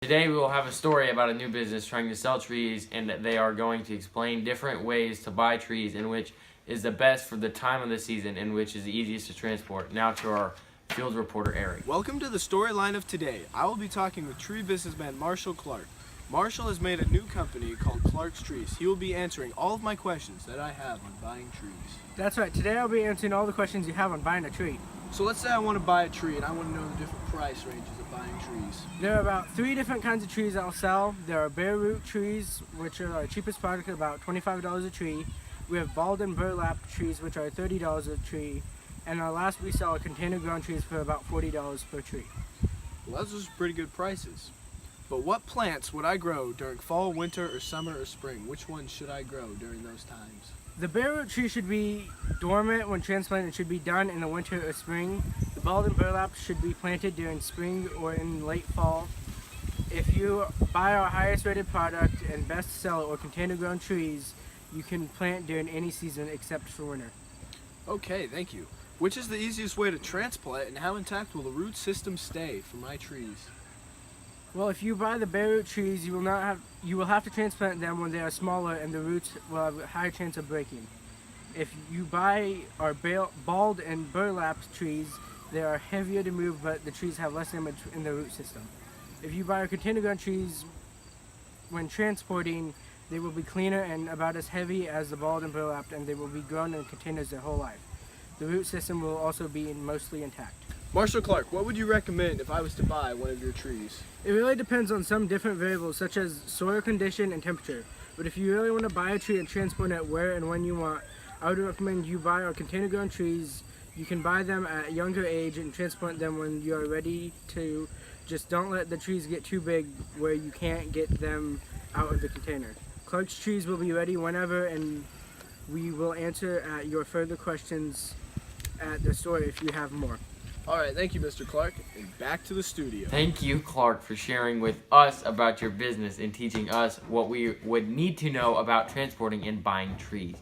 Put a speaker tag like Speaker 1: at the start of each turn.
Speaker 1: Today we will have a story about a new business trying to sell trees, and they are going to explain different ways to buy trees and which is the best for the time of the season and which is the easiest to transport. Now to our field reporter, Eric.
Speaker 2: Welcome to the storyline of today. I will be talking with tree businessman Marshall Clark. Marshall has made a new company called Clark's Trees. He will be answering all of my questions that I have on buying trees.
Speaker 3: That's right. Today I'll be answering all the questions you have on buying a tree.
Speaker 2: So let's say I want to buy a tree and I want to know the different price ranges of buying trees.
Speaker 3: There are about 3 different kinds of trees I'll sell. There are bare root trees, which are our cheapest product at about $25 a tree. We have bald and burlap trees, which are $30 a tree. And our last we sell are container grown trees for about $40 per tree.
Speaker 2: Well, those are pretty good prices. But what plants would I grow during fall, winter, or summer, or spring? Which ones should I grow during those times?
Speaker 3: The bare root tree should be dormant when transplanted and should be done in the winter or spring. The bald and burlap should be planted during spring or in late fall. If you buy our highest rated product and best seller or container grown trees, you can plant during any season except for winter.
Speaker 2: Okay, thank you. Which is the easiest way to transplant and how intact will the root system stay for my trees?
Speaker 3: Well, if you buy the bare root trees, you will have to transplant them when they are smaller and the roots will have a higher chance of breaking. If you buy our bald and burlap trees, they are heavier to move, but the trees have less damage in the root system. If you buy our container grown trees, when transporting, they will be cleaner and about as heavy as the bald and burlap, and they will be grown in containers their whole life. The root system will also be mostly intact.
Speaker 2: Marshall Clark, what would you recommend if I was to buy one of your trees?
Speaker 3: It really depends on some different variables such as soil condition and temperature. But if you really want to buy a tree and transplant it where and when you want, I would recommend you buy our container grown trees. You can buy them at a younger age and transplant them when you are ready to. Just don't let the trees get too big where you can't get them out of the container. Clark's Trees will be ready whenever, and we will answer your further questions at the store if you have more.
Speaker 2: All right, thank you, Mr. Clark, and back to the studio.
Speaker 1: Thank you, Clark, for sharing with us about your business and teaching us what we would need to know about transporting and buying trees.